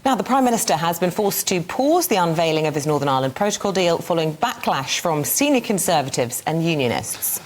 Now, the Prime Minister has been forced to pause the unveiling of his Northern Ireland Protocol deal following backlash from senior Conservatives and Unionists.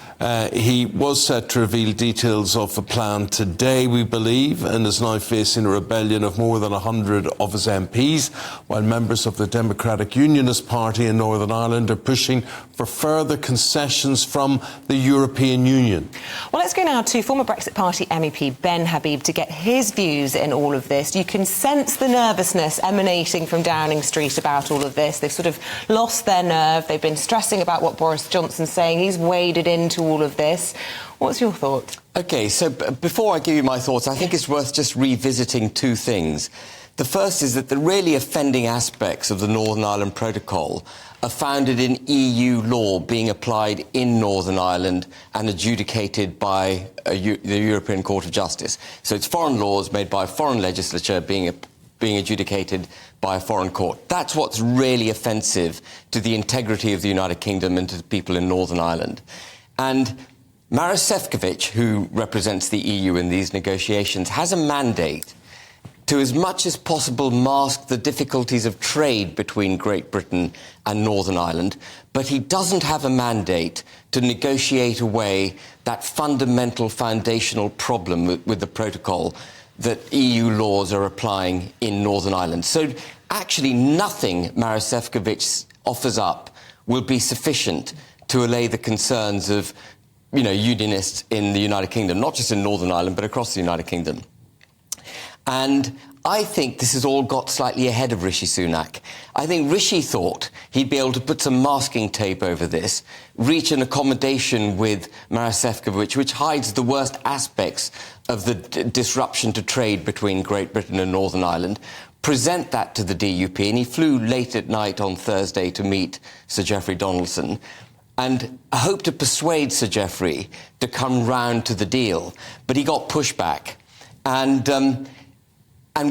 He was set to reveal details of the plan today, we believe, and is now facing a rebellion of more than 100 of his MPs, while members of the Democratic Unionist Party in Northern Ireland are pushing for further concessions from the European Union. Well, let's go now to former Brexit Party MEP Ben Habib to get his views in all of this. You can sense the nervousness emanating from Downing Street about all of this. They've sort of lost their nerve. They've been stressing about what Boris Johnson's saying. He's waded into all of this. What's your thought? OK, so before I give you my thoughts, I think it's worth just revisiting two things. The first is that the really offending aspects of the Northern Ireland Protocol are founded in EU law being applied in Northern Ireland and adjudicated by the European Court of Justice. So it's foreign laws made by a foreign legislature being adjudicated by a foreign court. That's what's really offensive to the integrity of the United Kingdom and to the people in Northern Ireland. And Maroš Šefčovič, who represents the EU in these negotiations, has a mandate to, as much as possible, mask the difficulties of trade between Great Britain and Northern Ireland, but he doesn't have a mandate to negotiate away that fundamental, foundational problem with the protocol that EU laws are applying in Northern Ireland. So actually nothing Maroš Šefčovič offers up will be sufficient to allay the concerns of, unionists in the United Kingdom, not just in Northern Ireland, but across the United Kingdom. And I think this has all got slightly ahead of Rishi Sunak. I think Rishi thought he'd be able to put some masking tape over this, reach an accommodation with Maroš Šefčovič, which hides the worst aspects of the disruption to trade between Great Britain and Northern Ireland, present that to the DUP, and he flew late at night on Thursday to meet Sir Geoffrey Donaldson and hoped to persuade Sir Geoffrey to come round to the deal. But he got pushback. And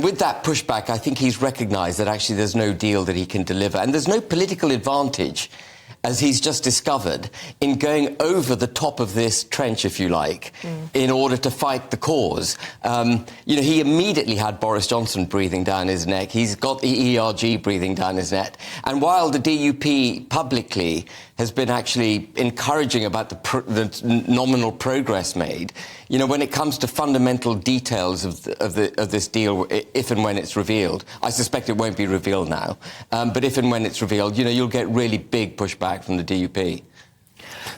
with that pushback, I think he's recognised that actually there's no deal that he can deliver. And there's no political advantage, as he's just discovered, in going over the top of this trench, if you like, in order to fight the cause. He immediately had Boris Johnson breathing down his neck. He's got the ERG breathing down his neck. And while the DUP publicly has been actually encouraging about the nominal progress made, when it comes to fundamental details of this deal, if and when it's revealed, I suspect it won't be revealed now, but if and when it's revealed, you'll get really big pushback from the DUP.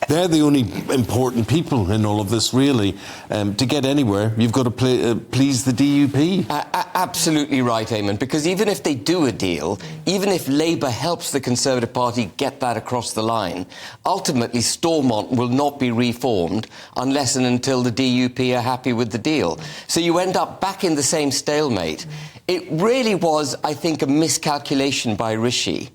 They're the only important people in all of this, really. To get anywhere, you've got to please the DUP. Absolutely right, Eamon, because even if they do a deal, even if Labour helps the Conservative Party get that across the line, ultimately Stormont will not be reformed unless and until the DUP are happy with the deal. So you end up back in the same stalemate. It really was, I think, a miscalculation by Rishi,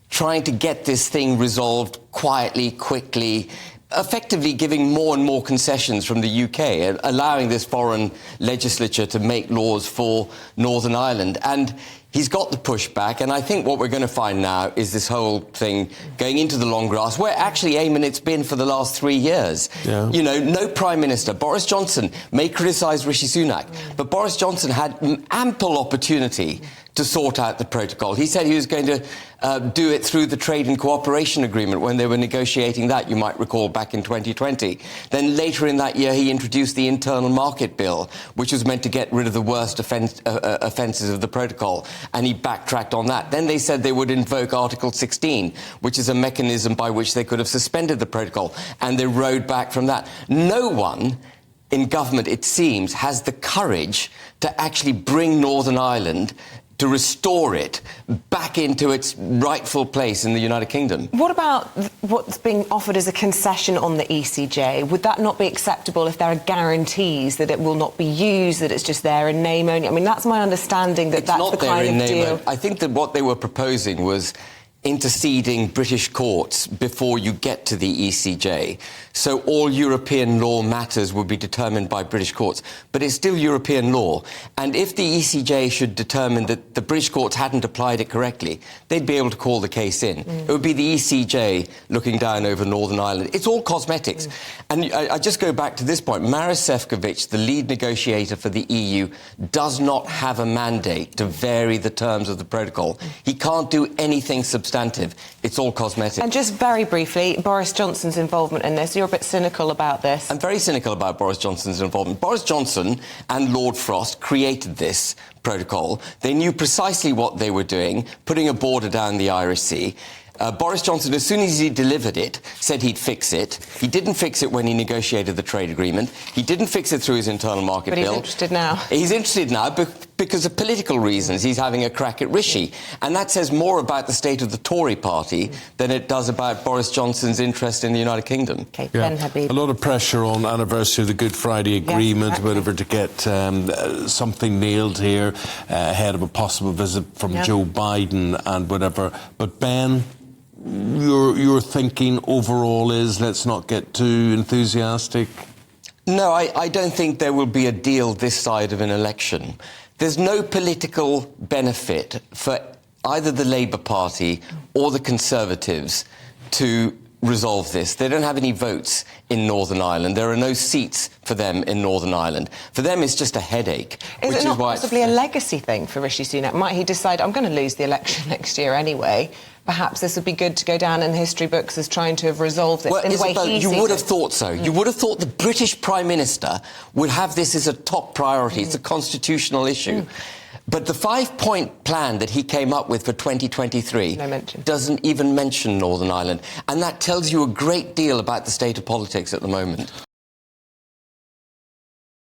trying to get this thing resolved quietly, quickly, effectively giving more and more concessions from the UK, allowing this foreign legislature to make laws for Northern Ireland. And he's got the pushback, and I think what we're going to find now is this whole thing going into the long grass, where actually, Eamon, it's been for the last 3 years. Yeah. No Prime Minister. Boris Johnson may criticise Rishi Sunak, but Boris Johnson had ample opportunity to sort out the protocol. He said he was going to do it through the Trade and Cooperation Agreement when they were negotiating that, you might recall, back in 2020. Then later in that year, he introduced the Internal Market Bill, which was meant to get rid of the worst offences of the protocol, and he backtracked on that. Then they said they would invoke Article 16, which is a mechanism by which they could have suspended the protocol, and they rode back from that. No one in government, it seems, has the courage to actually bring Northern Ireland, to restore it back into its rightful place in the United Kingdom. What about what's being offered as a concession on the ECJ? Would that not be acceptable if there are guarantees that it will not be used, that it's just there in name only? I mean, that's my understanding, that that's the kind of deal. I think that what they were proposing was, interceding British courts before you get to the ECJ. So all European law matters would be determined by British courts. But it's still European law. And if the ECJ should determine that the British courts hadn't applied it correctly, they'd be able to call the case in. It would be the ECJ looking down over Northern Ireland. It's all cosmetics. And I just go back to this point. Maros Sefcovic, the lead negotiator for the EU, does not have a mandate to vary the terms of the protocol. He can't do anything substantive. It's all cosmetic. And just very briefly, Boris Johnson's involvement in this. You're a bit cynical about this. I'm very cynical about Boris Johnson's involvement. Boris Johnson and Lord Frost created this protocol. They knew precisely what they were doing, putting a border down the Irish Sea. Boris Johnson, as soon as he delivered it, said he'd fix it. He didn't fix it when he negotiated the trade agreement. He didn't fix it through his internal market bill. But he's interested now. He's interested now because of political reasons. He's having a crack at Rishi. And that says more about the state of the Tory party than it does about Boris Johnson's interest in the United Kingdom. Okay, Ben Habib. A lot of pressure on anniversary of the Good Friday Agreement, whatever, to get something nailed here ahead of a possible visit from Joe Biden and whatever. But Ben, your thinking overall is let's not get too enthusiastic? No, I don't think there will be a deal this side of an election. There's no political benefit for either the Labour Party or the Conservatives to resolve this. They don't have any votes in Northern Ireland. There are no seats for them in Northern Ireland. For them, it's just a headache. Is it not possibly a legacy thing for Rishi Sunak? Might he decide, I'm going to lose the election next year anyway? Perhaps this would be good to go down in the history books as trying to have resolved it in the way he sees it. You would have thought so. You would have thought the British Prime Minister would have this as a top priority. It's a constitutional issue. But the 5-point plan that he came up with for 2023 doesn't even mention Northern Ireland. And that tells you a great deal about the state of politics at the moment.